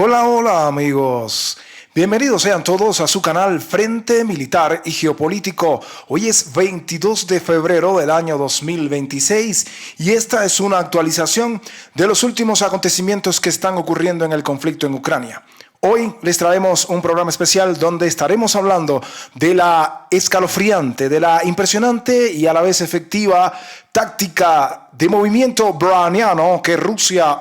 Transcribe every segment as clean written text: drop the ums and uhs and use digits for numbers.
Hola, hola amigos. Bienvenidos sean todos a su canal Frente Militar y Geopolítico. Hoy es 22 de febrero del año 2026 y esta es una actualización de los últimos acontecimientos que están ocurriendo en el conflicto en Ucrania. Hoy les traemos un programa especial donde estaremos hablando de la escalofriante, de la impresionante y a la vez efectiva táctica de movimiento browniano que Rusia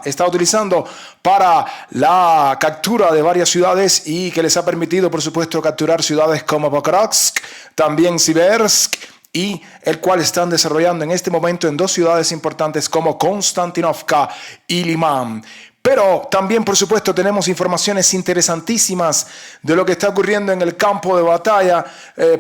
está utilizando para la captura de varias ciudades y que les ha permitido, por supuesto, capturar ciudades como Pokrovsk, también Siversk, y el cual están desarrollando en este momento en dos ciudades importantes como Konstantinovka y Liman. Pero también, por supuesto, tenemos informaciones interesantísimas de lo que está ocurriendo en el campo de batalla.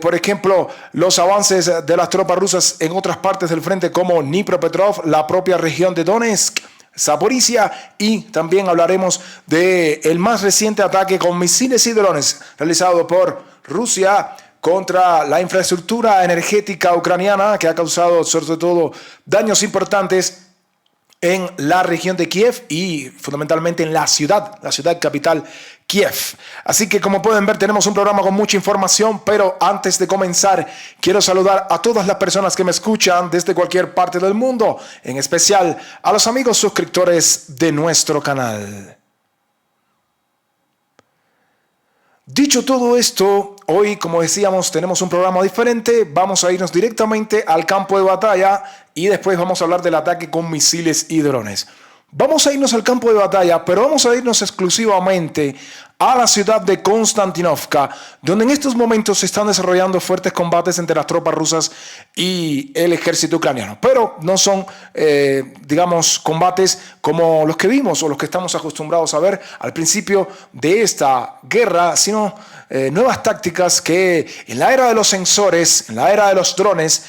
Por ejemplo, los avances de las tropas rusas en otras partes del frente como Dnipropetrovsk, la propia región de Donetsk, Zaporizhia, y también hablaremos del más reciente ataque con misiles y drones realizado por Rusia contra la infraestructura energética ucraniana, que ha causado sobre todo daños importantes en la región de Kiev y fundamentalmente en la ciudad capital Kiev. Así que como pueden ver tenemos un programa con mucha información, pero antes de comenzar quiero saludar a todas las personas que me escuchan desde cualquier parte del mundo, en especial a los amigos suscriptores de nuestro canal. Dicho todo esto, hoy, como decíamos, tenemos un programa diferente. Vamos a irnos directamente al campo de batalla y después vamos a hablar del ataque con misiles y drones. Vamos a irnos al campo de batalla, pero vamos a irnos exclusivamente a la ciudad de Konstantinovka, donde en estos momentos se están desarrollando fuertes combates entre las tropas rusas y el ejército ucraniano. Pero no son, digamos, combates como los que vimos o los que estamos acostumbrados a ver al principio de esta guerra, sino nuevas tácticas que en la era de los sensores, en la era de los drones,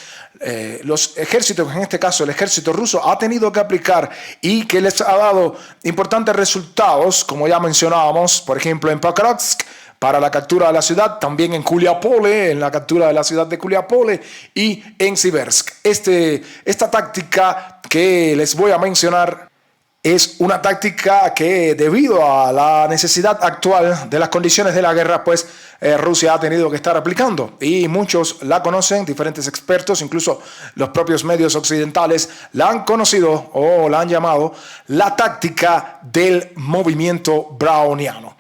los ejércitos, en este caso el ejército ruso, ha tenido que aplicar y que les ha dado importantes resultados, como ya mencionábamos, por ejemplo en Pokrovsk, para la captura de la ciudad, también en Kuliapole, en la captura de la ciudad de Kuliapole, y en Siversk. Esta táctica que les voy a mencionar es una táctica que, debido a la necesidad actual de las condiciones de la guerra, pues Rusia ha tenido que estar aplicando. Y muchos la conocen, diferentes expertos, incluso los propios medios occidentales, la han conocido o la han llamado la táctica del movimiento browniano.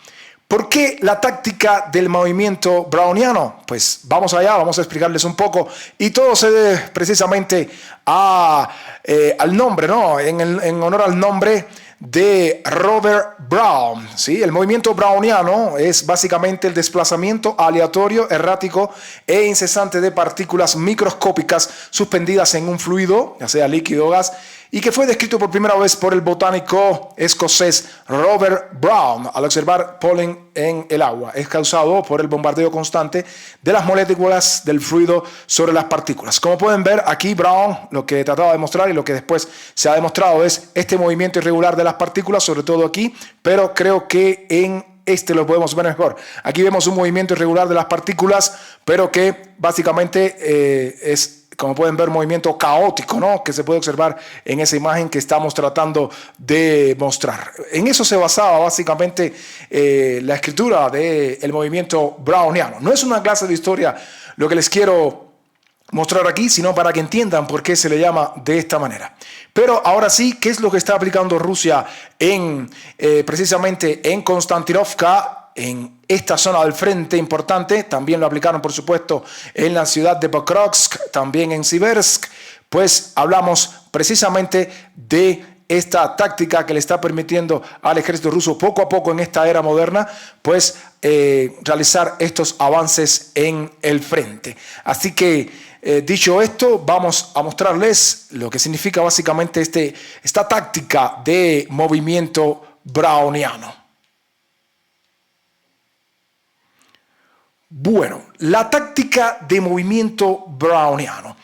¿Por qué la táctica del movimiento browniano? Pues vamos allá, vamos a explicarles un poco. Y todo se debe precisamente al nombre, ¿no? En honor al nombre de Robert Brown, ¿sí? El movimiento browniano es básicamente el desplazamiento aleatorio, errático e incesante de partículas microscópicas suspendidas en un fluido, ya sea líquido o gas, y que fue descrito por primera vez por el botánico escocés Robert Brown al observar polen en el agua. Es causado por el bombardeo constante de las moléculas del fluido sobre las partículas. Como pueden ver aquí, Brown lo que trataba de mostrar y lo que después se ha demostrado es este movimiento irregular de las partículas, sobre todo aquí, pero creo que en lo podemos ver mejor. Aquí vemos un movimiento irregular de las partículas, pero que básicamente es, como pueden ver, movimiento caótico, ¿no? Que se puede observar en esa imagen que estamos tratando de mostrar. En eso se basaba básicamente la escritura del movimiento browniano. No es una clase de historia lo que les quiero mostrar aquí, sino para que entiendan por qué se le llama de esta manera. Pero ahora sí, ¿qué es lo que está aplicando Rusia precisamente en Konstantinovka? En esta zona del frente importante, también lo aplicaron por supuesto en la ciudad de Pokrovsk, también en Siversk, pues hablamos precisamente de esta táctica que le está permitiendo al ejército ruso poco a poco en esta era moderna, pues realizar estos avances en el frente. Así que dicho esto, vamos a mostrarles lo que significa básicamente esta táctica de movimiento browniano. Bueno, la táctica de movimiento browniano.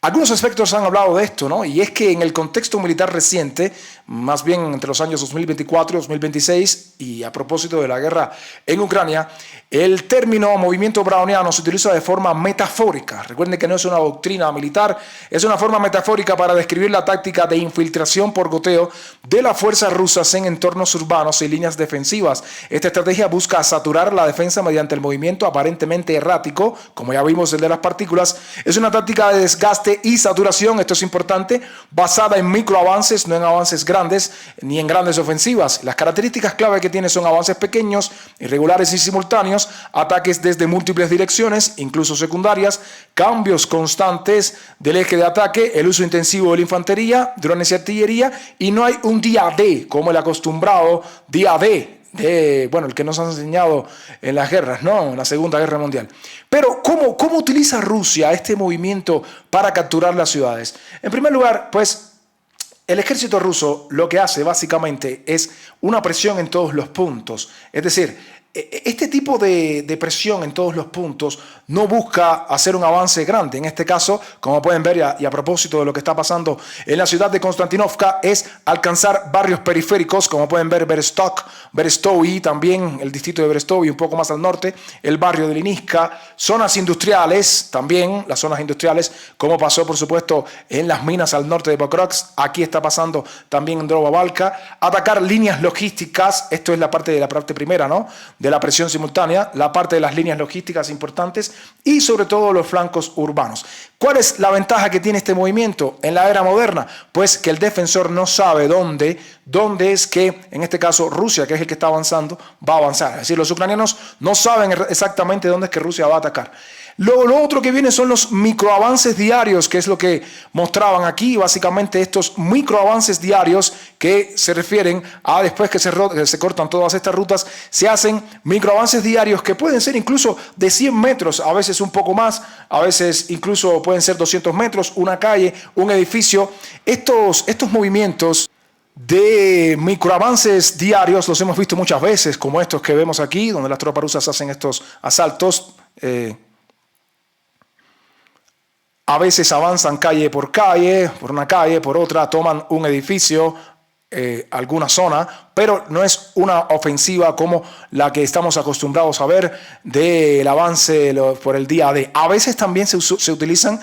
Algunos expertos han hablado de esto, ¿no? Y es que en el contexto militar reciente, más bien entre los años 2024 y 2026, y a propósito de la guerra en Ucrania, el término movimiento browniano se utiliza de forma metafórica. Recuerden que no es una doctrina militar, es una forma metafórica para describir la táctica de infiltración por goteo de las fuerzas rusas en entornos urbanos y líneas defensivas. Esta estrategia busca saturar la defensa mediante el movimiento aparentemente errático, como ya vimos el de las partículas. Es una táctica de desgaste y saturación, esto es importante, basada en microavances, no en avances grandes ni en grandes ofensivas. Las características clave que tiene son avances pequeños, irregulares y simultáneos, ataques desde múltiples direcciones, incluso secundarias, cambios constantes del eje de ataque, el uso intensivo de la infantería, drones y artillería, y no hay un día D como el acostumbrado día D, el que nos han enseñado en las guerras, ¿no? En la Segunda Guerra Mundial. Pero, ¿cómo utiliza Rusia este movimiento para capturar las ciudades? En primer lugar, pues, el ejército ruso lo que hace básicamente es una presión en todos los puntos. Es decir, este tipo de presión en todos los puntos no busca hacer un avance grande. En este caso, como pueden ver, y a propósito de lo que está pasando en la ciudad de Konstantinovka, es alcanzar barrios periféricos, como pueden ver, Berestovy, también el distrito de Berestovy, un poco más al norte, el barrio de Liniska, zonas industriales, también las zonas industriales, como pasó, por supuesto, en las minas al norte de Pokrovsk, aquí está pasando también en Drobabalka, atacar líneas logísticas, esto es la parte primera, ¿no?, de la presión simultánea, la parte de las líneas logísticas importantes y sobre todo los flancos urbanos. ¿Cuál es la ventaja que tiene este movimiento en la era moderna? Pues que el defensor no sabe dónde es que, en este caso, Rusia, que es el que está avanzando, va a avanzar. Es decir, los ucranianos no saben exactamente dónde es que Rusia va a atacar. Lo otro que viene son los microavances diarios, que es lo que mostraban aquí. Básicamente estos microavances diarios que se refieren a después que se cortan todas estas rutas, se hacen microavances diarios que pueden ser incluso de 100 metros, a veces un poco más, a veces incluso pueden ser 200 metros, una calle, un edificio. Estos movimientos de microavances diarios los hemos visto muchas veces, como estos que vemos aquí, donde las tropas rusas hacen estos asaltos. A veces avanzan calle, por una calle, por otra, toman un edificio, alguna zona, pero no es una ofensiva como la que estamos acostumbrados a ver del avance por el día D. A veces también se utilizan,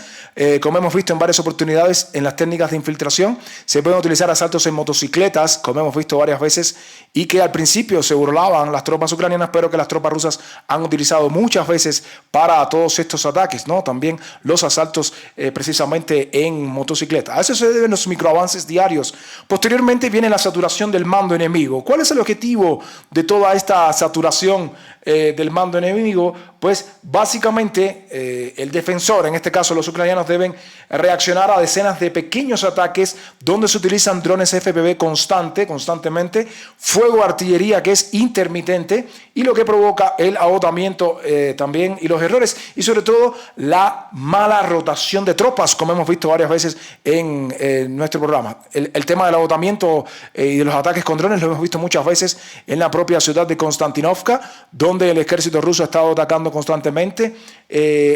como hemos visto en varias oportunidades, en las técnicas de infiltración, se pueden utilizar asaltos en motocicletas, como hemos visto varias veces, y que al principio se burlaban las tropas ucranianas, pero que las tropas rusas han utilizado muchas veces para todos estos ataques, ¿no? También los asaltos precisamente en motocicleta. A eso se deben los microavances diarios. Posteriormente viene la saturación del mando enemigo. ¿Cuál es el objetivo de toda esta saturación del mando enemigo? Pues básicamente el defensor, en este caso los ucranianos, deben reaccionar a decenas de pequeños ataques donde se utilizan drones FPV constantemente, fuego de artillería que es intermitente y lo que provoca el agotamiento también y los errores y sobre todo la mala rotación de tropas, como hemos visto varias veces en nuestro programa. El tema del agotamiento y de los ataques con drones lo hemos visto muchas veces en la propia ciudad de Konstantinovka, donde el ejército ruso ha estado atacando constantemente,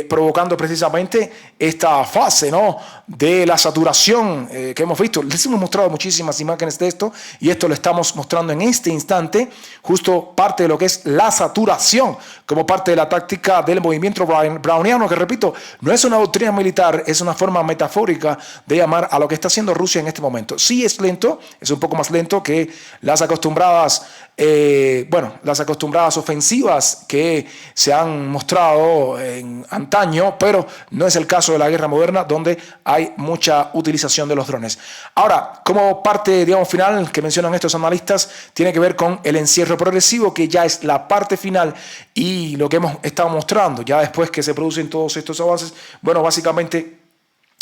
provocando precisamente esta fase, ¿no?, de la saturación que hemos visto. Les hemos mostrado muchísimas imágenes de esto y esto lo estamos mostrando en este instante, justo parte de lo que es la saturación como parte de la táctica del movimiento browniano, que repito, no es una doctrina militar, es una forma metafórica de llamar a lo que está haciendo Rusia en este momento. Sí es lento, es un poco más lento que las acostumbradas ofensivas que se han mostrado en antaño, pero no es el caso de la guerra moderna donde hay mucha utilización de los drones. Ahora, como parte, digamos, final que mencionan estos analistas, tiene que ver con el encierro progresivo, que ya es la parte final y lo que hemos estado mostrando, ya después que se producen todos estos avances, bueno, básicamente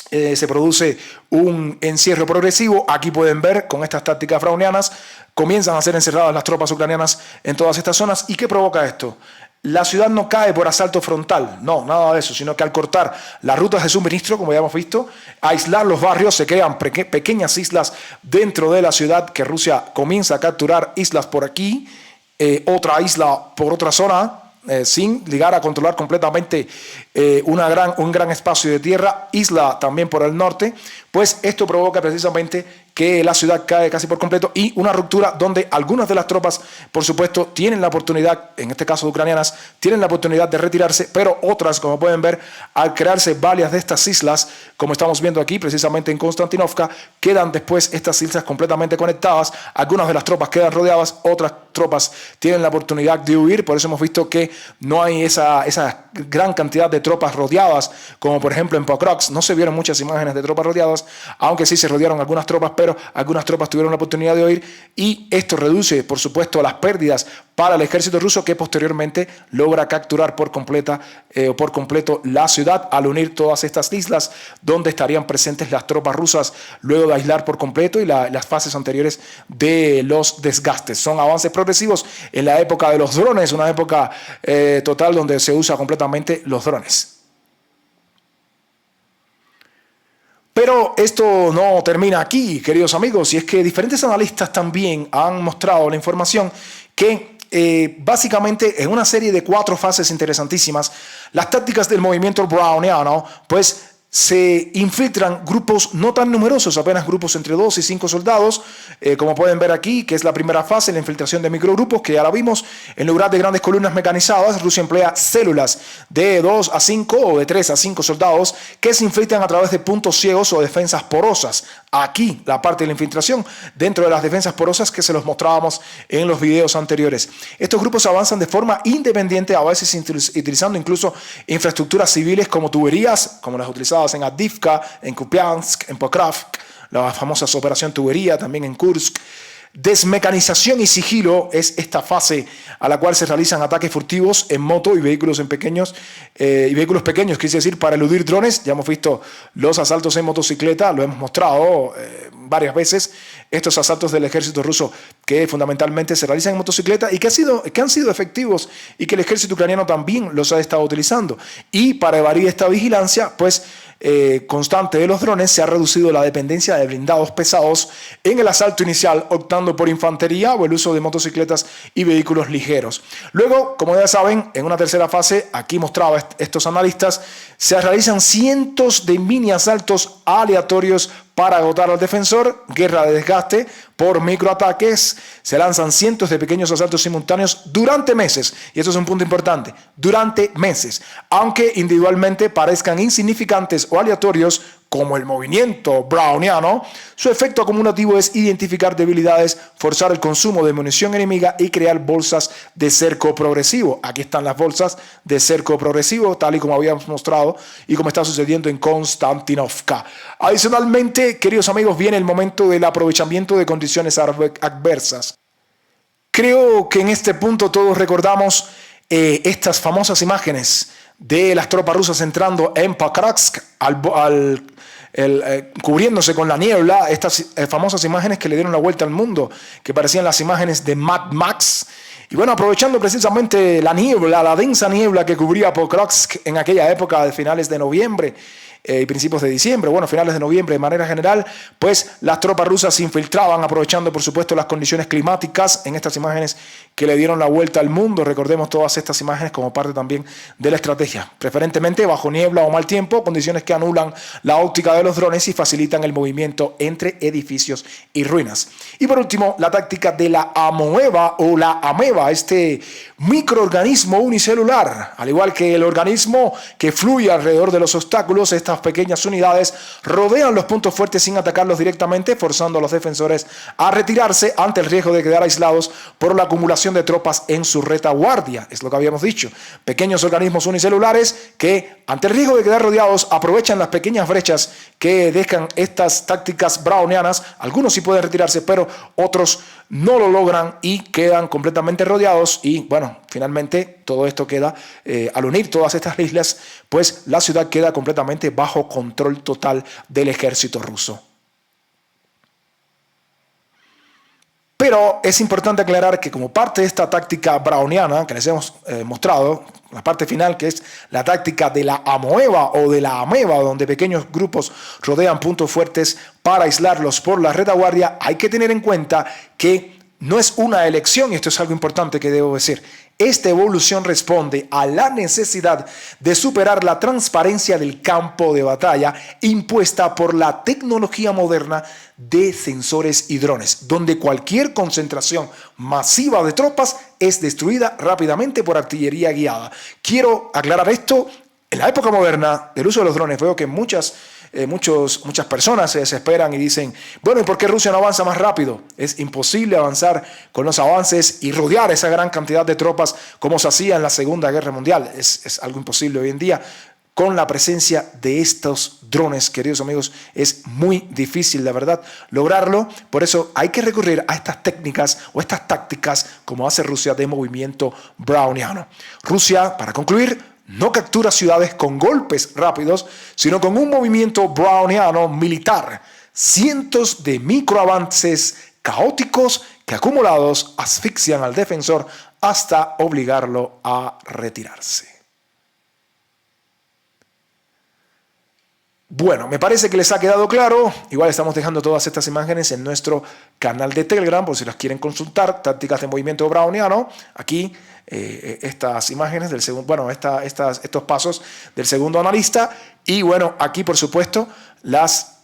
se produce un encierro progresivo. Aquí pueden ver con estas tácticas brownianas comienzan a ser encerradas las tropas ucranianas en todas estas zonas. ¿Y qué provoca esto? La ciudad no cae por asalto frontal, no, nada de eso, sino que al cortar las rutas de suministro, como ya hemos visto, aislar los barrios, se crean pequeñas islas dentro de la ciudad que Rusia comienza a capturar, islas por aquí, otra isla por otra zona, sin llegar a controlar completamente un gran espacio de tierra, isla también por el norte, pues esto provoca precisamente que la ciudad cae casi por completo y una ruptura donde algunas de las tropas, por supuesto, tienen la oportunidad, en este caso ucranianas, tienen la oportunidad de retirarse, pero otras, como pueden ver, al crearse varias de estas islas, como estamos viendo aquí precisamente en Konstantinovka, quedan después estas islas completamente conectadas, algunas de las tropas quedan rodeadas, otras tropas tienen la oportunidad de huir, por eso hemos visto que no hay esa gran cantidad de tropas rodeadas, como por ejemplo en Pokrovsk. No se vieron muchas imágenes de tropas rodeadas, aunque sí se rodearon algunas tropas, pero algunas tropas tuvieron la oportunidad de huir y esto reduce, por supuesto, las pérdidas para el ejército ruso, que posteriormente logra capturar por completo la ciudad al unir todas estas islas donde estarían presentes las tropas rusas luego de aislar por completo y las fases anteriores de los desgastes. Son avances progresivos en la época de los drones, una época total donde se usa completamente los drones. Pero esto no termina aquí, queridos amigos, y es que diferentes analistas también han mostrado la información que básicamente en una serie de 4 fases interesantísimas, las tácticas del movimiento browniano pues se infiltran grupos no tan numerosos, apenas grupos entre 2 y 5 soldados, como pueden ver aquí, que es la primera fase, la infiltración de microgrupos, que ya la vimos. En lugar de grandes columnas mecanizadas, Rusia emplea células de 2 a 5 o de 3 a 5 soldados que se infiltran a través de puntos ciegos o defensas porosas. Aquí la parte de la infiltración dentro de las defensas porosas que se los mostrábamos en los videos anteriores. Estos grupos avanzan de forma independiente, a veces utilizando incluso infraestructuras civiles como tuberías, como las utilizadas en Avdiivka, en Kupiansk, en Pokrovsk, la famosa operación tubería, también en Kursk. Desmecanización y sigilo es esta fase a la cual se realizan ataques furtivos en moto y vehículos pequeños, quise decir, para eludir drones. Ya hemos visto los asaltos en motocicleta, lo hemos mostrado varias veces, estos asaltos del ejército ruso que fundamentalmente se realizan en motocicleta y que han sido efectivos y que el ejército ucraniano también los ha estado utilizando. Y para evadir esta vigilancia, pues constante de los drones, se ha reducido la dependencia de blindados pesados en el asalto inicial, optando por infantería o el uso de motocicletas y vehículos ligeros. Luego, como ya saben, en una tercera fase, aquí mostraba estos analistas, se realizan cientos de mini asaltos aleatorios para agotar al defensor, guerra de desgaste por microataques, se lanzan cientos de pequeños asaltos simultáneos durante meses, y esto es un punto importante, durante meses, aunque individualmente parezcan insignificantes o aleatorios, como el movimiento browniano, su efecto acumulativo es identificar debilidades, forzar el consumo de munición enemiga y crear bolsas de cerco progresivo. Aquí están las bolsas de cerco progresivo, tal y como habíamos mostrado y como está sucediendo en Konstantinovka. Adicionalmente, queridos amigos, viene el momento del aprovechamiento de condiciones adversas. Creo que en este punto todos recordamos estas imágenes de las tropas rusas entrando en Pokrovsk cubriéndose con la niebla, estas famosas imágenes que le dieron la vuelta al mundo, que parecían las imágenes de Mad Max. Y bueno, aprovechando precisamente la niebla, la densa niebla que cubría Pokrovsk en aquella época de finales de noviembre y principios de diciembre, finales de noviembre de manera general, pues las tropas rusas se infiltraban aprovechando por supuesto las condiciones climáticas en estas imágenes que le dieron la vuelta al mundo. Recordemos todas estas imágenes como parte también de la estrategia, preferentemente bajo niebla o mal tiempo, condiciones que anulan la óptica de los drones y facilitan el movimiento entre edificios y ruinas. Y por último, la táctica de la amoeba o la ameba, este microorganismo unicelular, al igual que el organismo que fluye alrededor de los obstáculos, estas pequeñas unidades rodean los puntos fuertes sin atacarlos directamente, forzando a los defensores a retirarse ante el riesgo de quedar aislados por la acumulación de tropas en su retaguardia. Es lo que habíamos dicho. Pequeños organismos unicelulares que, ante el riesgo de quedar rodeados, aprovechan las pequeñas brechas que dejan estas tácticas brownianas. Algunos sí pueden retirarse, pero otros no lo logran y quedan completamente rodeados. Y finalmente todo esto queda, al unir todas estas islas, pues la ciudad queda completamente bajo control total del ejército ruso. Pero es importante aclarar que como parte de esta táctica browniana que les hemos mostrado, la parte final, que es la táctica de la amoeba o de la ameba, donde pequeños grupos rodean puntos fuertes para aislarlos por la retaguardia, hay que tener en cuenta que no es una elección, y esto es algo importante que debo decir, Esta evolución responde a la necesidad de superar la transparencia del campo de batalla impuesta por la tecnología moderna de sensores y drones, donde cualquier concentración masiva de tropas es destruida rápidamente por artillería guiada. Quiero aclarar esto. En la época moderna del uso de los drones veo que muchas personas se desesperan y dicen, bueno, ¿y por qué Rusia no avanza más rápido? Es imposible avanzar con los avances y rodear esa gran cantidad de tropas como se hacía en la Segunda Guerra Mundial. Es algo imposible hoy en día. Con la presencia de estos drones, queridos amigos, es muy difícil, la verdad, lograrlo. Por eso hay que recurrir a estas técnicas o estas tácticas como hace Rusia de movimiento browniano. Rusia, para concluir, no captura ciudades con golpes rápidos, sino con un movimiento browniano militar. Cientos de microavances caóticos que acumulados asfixian al defensor hasta obligarlo a retirarse. Bueno, me parece que les ha quedado claro. Igual estamos dejando todas estas imágenes en nuestro canal de Telegram, por si las quieren consultar. Tácticas de movimiento browniano. Aquí estas imágenes del segundo, bueno, estos pasos del segundo analista. Y bueno, aquí por supuesto las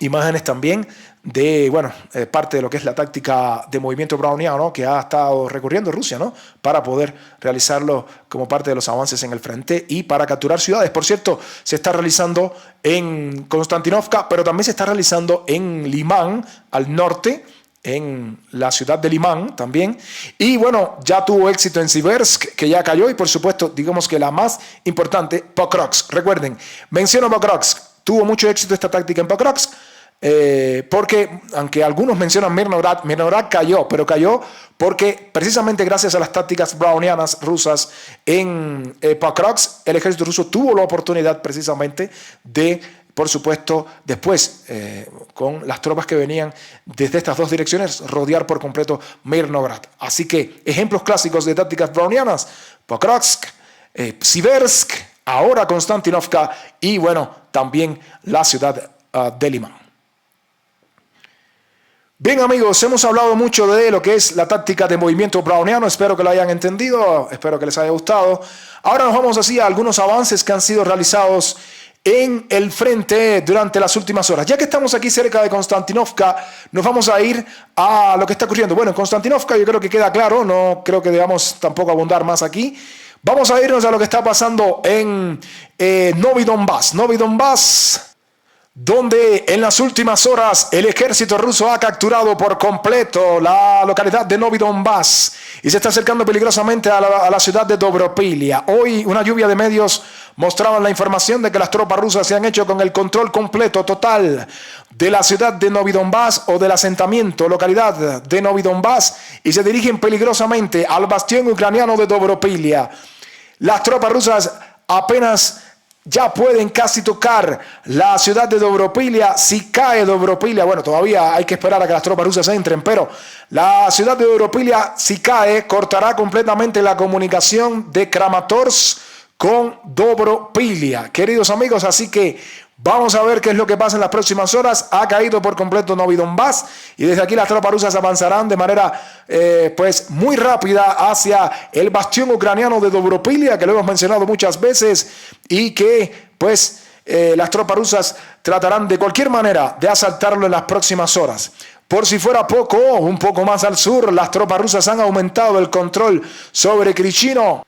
imágenes también de, bueno, parte de lo que es la táctica de movimiento browniano que ha estado recurriendo Rusia, ¿no? Para poder realizarlo como parte de los avances en el frente y para capturar ciudades. Por cierto, se está realizando en Konstantinovka, pero también se está realizando en Limán, al norte, en la ciudad de Limán también. Y bueno, ya tuvo éxito en Siversk, que ya cayó, y por supuesto, digamos que la más importante, Pokrovsk. Recuerden, menciono Pokrovsk. Tuvo mucho éxito esta táctica en Pokrovsk, porque aunque algunos mencionan Mirnograd cayó, pero cayó porque precisamente gracias a las tácticas brownianas rusas en Pokrovsk, el ejército ruso tuvo la oportunidad precisamente de, por supuesto, después con las tropas que venían desde estas dos direcciones, rodear por completo Mirnograd. Así que ejemplos clásicos de tácticas brownianas: Pokrovsk, Siversk, ahora Konstantinovka y bueno, también la ciudad de Limán. Bien amigos, hemos hablado mucho de lo que es la táctica de movimiento browniano, espero que lo hayan entendido, espero que les haya gustado. Ahora nos vamos así a algunos avances que han sido realizados en el frente durante las últimas horas. Ya que estamos aquí cerca de Konstantinovka, nos vamos a ir a lo que está ocurriendo. Bueno, en Konstantinovka yo creo que queda claro, no creo que debamos tampoco abundar más aquí. Vamos a irnos a lo que está pasando en Novi Donbass, donde en las últimas horas el ejército ruso ha capturado por completo la localidad de Novi Donbass y se está acercando peligrosamente a la ciudad de Dobropilia. Hoy una lluvia de medios mostraban la información de que las tropas rusas se han hecho con el control completo, total, de la ciudad de Novi Donbass o del asentamiento, localidad de Novi Donbass, y se dirigen peligrosamente al bastión ucraniano de Dobropilia. Las tropas rusas apenas ya pueden casi tocar la ciudad de Dobropilia. Si cae Dobropilia, bueno, todavía hay que esperar a que las tropas rusas entren, pero la ciudad de Dobropilia, si cae, cortará completamente la comunicación de Kramatorsk con Dobropilia, queridos amigos. Así que vamos a ver qué es lo que pasa en las próximas horas. Ha caído por completo Novi Donbass y desde aquí las tropas rusas avanzarán de manera pues muy rápida hacia el bastión ucraniano de Dobropilia, que lo hemos mencionado muchas veces, y que pues las tropas rusas tratarán de cualquier manera de asaltarlo en las próximas horas. Por si fuera poco, un poco más al sur, las tropas rusas han aumentado el control sobre Krychino.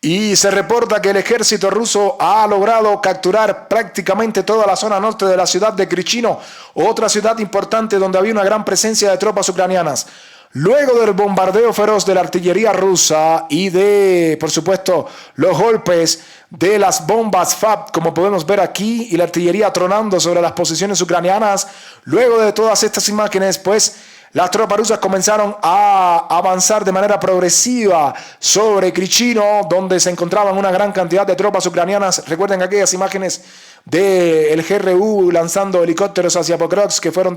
Y se reporta que el ejército ruso ha logrado capturar prácticamente toda la zona norte de la ciudad de Krychino, otra ciudad importante donde había una gran presencia de tropas ucranianas. Luego del bombardeo feroz de la artillería rusa y de, por supuesto, los golpes de las bombas FAB, como podemos ver aquí, y la artillería tronando sobre las posiciones ucranianas, luego de todas estas imágenes, pues las tropas rusas comenzaron a avanzar de manera progresiva sobre Krychino, donde se encontraban una gran cantidad de tropas ucranianas. Recuerden aquellas imágenes del GRU lanzando helicópteros hacia Pokrovsk, que fueron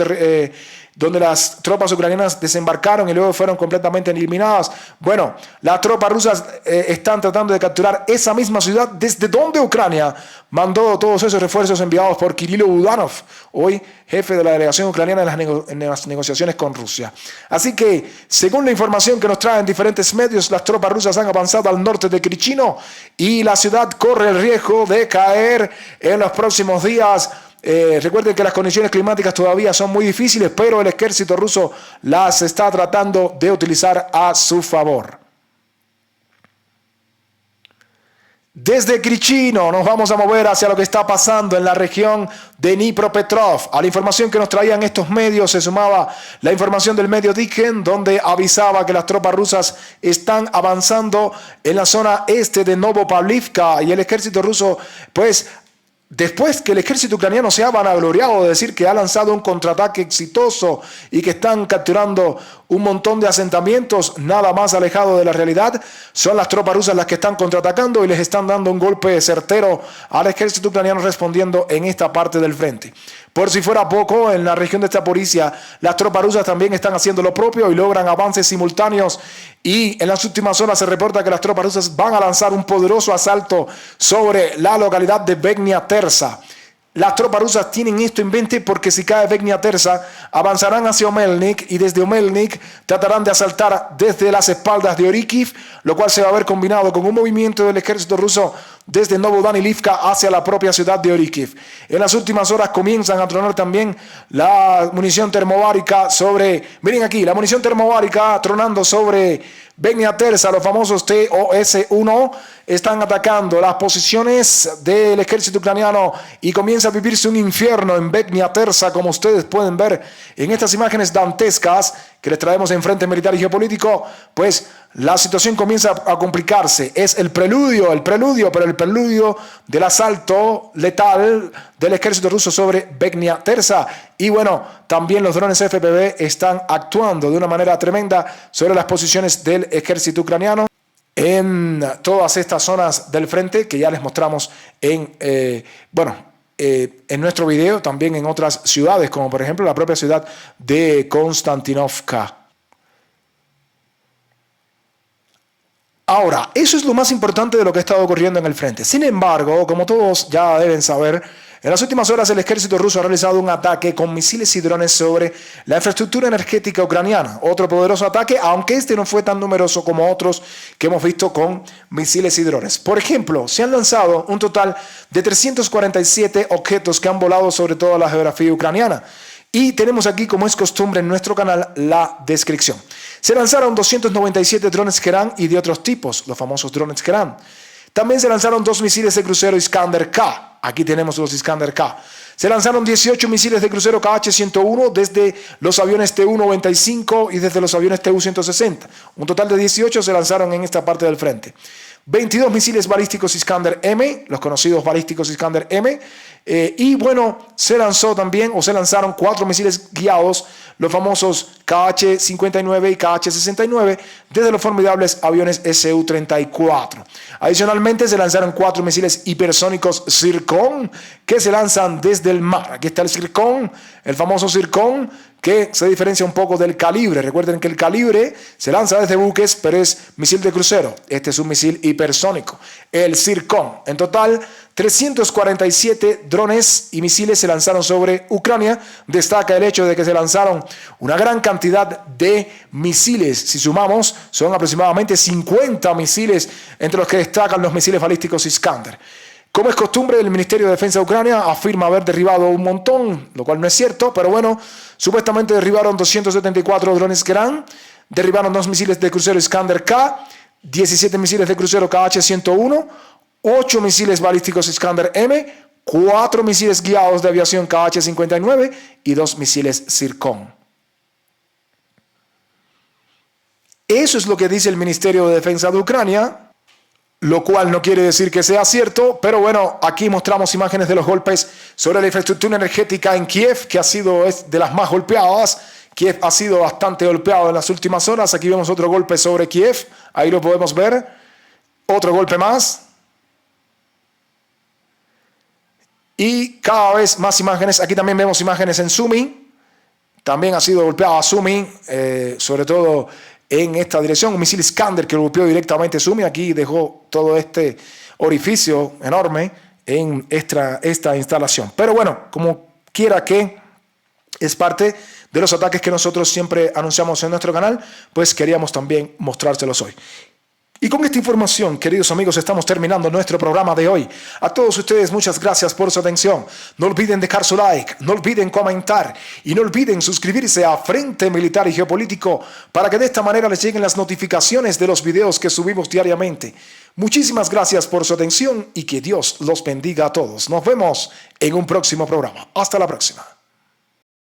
donde las tropas ucranianas desembarcaron y luego fueron completamente eliminadas. Bueno, las tropas rusas están tratando de capturar esa misma ciudad desde donde Ucrania mandó todos esos refuerzos enviados por Kirilo Budanov, hoy jefe de la delegación ucraniana en las negociaciones con Rusia. Así que, según la información que nos traen diferentes medios, las tropas rusas han avanzado al norte de Krichino y la ciudad corre el riesgo de caer en los próximos días. Recuerden que las condiciones climáticas todavía son muy difíciles, pero el ejército ruso las está tratando de utilizar a su favor. Desde Krichino nos vamos a mover hacia lo que está pasando en la región de Dnipropetrovsk. A la información que nos traían estos medios se sumaba la información del medio Diken, donde avisaba que las tropas rusas están avanzando en la zona este de Novopavlivka y el ejército ruso, pues, después que el ejército ucraniano se ha vanagloriado de decir que ha lanzado un contraataque exitoso y que están capturando un montón de asentamientos, nada más alejado de la realidad, son las tropas rusas las que están contraatacando y les están dando un golpe certero al ejército ucraniano respondiendo en esta parte del frente. Por si fuera poco, en la región de Zaporizhia, las tropas rusas también están haciendo lo propio y logran avances simultáneos. Y en las últimas horas se reporta que las tropas rusas van a lanzar un poderoso asalto sobre la localidad de Begnia Terza. Las tropas rusas tienen esto en mente porque si cae Begnia Terza, avanzarán hacia Omelnik y desde Omelnik tratarán de asaltar desde las espaldas de Orikiv, lo cual se va a ver combinado con un movimiento del ejército ruso desde Novodanilivka hacia la propia ciudad de Orikiv. En las últimas horas comienzan a tronar también la munición termobárica sobre, miren aquí, la munición termobárica tronando sobre Begnia Terza, los famosos TOS-1, están atacando las posiciones del ejército ucraniano y comienza a vivirse un infierno en Begnia Terza, como ustedes pueden ver en estas imágenes dantescas que les traemos en Frente Militar y Geopolítico. Pues la situación comienza a complicarse. Es el preludio del asalto letal del ejército ruso sobre Begnia Terza. Y bueno, también los drones FPV están actuando de una manera tremenda sobre las posiciones del ejército ucraniano en todas estas zonas del frente que ya les mostramos en nuestro video, también en otras ciudades, como por ejemplo la propia ciudad de Konstantinovka. Ahora, eso es lo más importante de lo que ha estado ocurriendo en el frente. Sin embargo, como todos ya deben saber, en las últimas horas el ejército ruso ha realizado un ataque con misiles y drones sobre la infraestructura energética ucraniana. Otro poderoso ataque, aunque este no fue tan numeroso como otros que hemos visto con misiles y drones. Por ejemplo, se han lanzado un total de 347 objetos que han volado sobre toda la geografía ucraniana. Y tenemos aquí, como es costumbre en nuestro canal, la descripción. Se lanzaron 297 drones Kerán y de otros tipos, los famosos drones Kerán. También se lanzaron 2 misiles de crucero Iskander-K. Aquí tenemos los Iskander-K. Se lanzaron 18 misiles de crucero KH-101 desde los aviones Tu-95 y desde los aviones Tu-160. Un total de 18 se lanzaron en esta parte del frente. 22 misiles balísticos Iskander-M, los conocidos balísticos Iskander-M. Y bueno, se lanzaron 4 misiles guiados, los famosos KH-59 y KH-69, desde los formidables aviones Su-34. Adicionalmente, se lanzaron 4 misiles hipersónicos Zircon, que se lanzan desde el mar. Aquí está el Zircon, el famoso Zircon, que se diferencia un poco del Calibre. Recuerden que el Calibre se lanza desde buques, pero es misil de crucero. Este es un misil hipersónico, el Zircon. En total, 347 drones y misiles se lanzaron sobre Ucrania. Destaca el hecho de que se lanzaron una gran cantidad de misiles. Si sumamos, son aproximadamente 50 misiles, entre los que destacan los misiles balísticos Iskander. Como es costumbre, el Ministerio de Defensa de Ucrania afirma haber derribado un montón, lo cual no es cierto, pero bueno, supuestamente derribaron 274 drones Kerán, derribaron 2 misiles de crucero Iskander-K, 17 misiles de crucero KH-101, 8 misiles balísticos Iskander-M, 4 misiles guiados de aviación KH-59 y 2 misiles Zircon. Eso es lo que dice el Ministerio de Defensa de Ucrania, lo cual no quiere decir que sea cierto, pero bueno, aquí mostramos imágenes de los golpes sobre la infraestructura energética en Kiev, que es de las más golpeadas. Kiev ha sido bastante golpeado en las últimas horas. Aquí vemos otro golpe sobre Kiev, ahí lo podemos ver. Otro golpe más. y cada vez más imágenes. Aquí también vemos imágenes en Sumi. También ha sido golpeado a Sumi, sobre todo en esta dirección. Un misil Iskander que golpeó directamente Sumi. Aquí dejó todo este orificio enorme en esta instalación. Pero bueno, como quiera que es parte de los ataques que nosotros siempre anunciamos en nuestro canal, pues queríamos también mostrárselos hoy. Y con esta información, queridos amigos, estamos terminando nuestro programa de hoy. A todos ustedes, muchas gracias por su atención. No olviden dejar su like, no olviden comentar y no olviden suscribirse a Frente Militar y Geopolítico para que de esta manera les lleguen las notificaciones de los videos que subimos diariamente. Muchísimas gracias por su atención y que Dios los bendiga a todos. Nos vemos en un próximo programa. Hasta la próxima.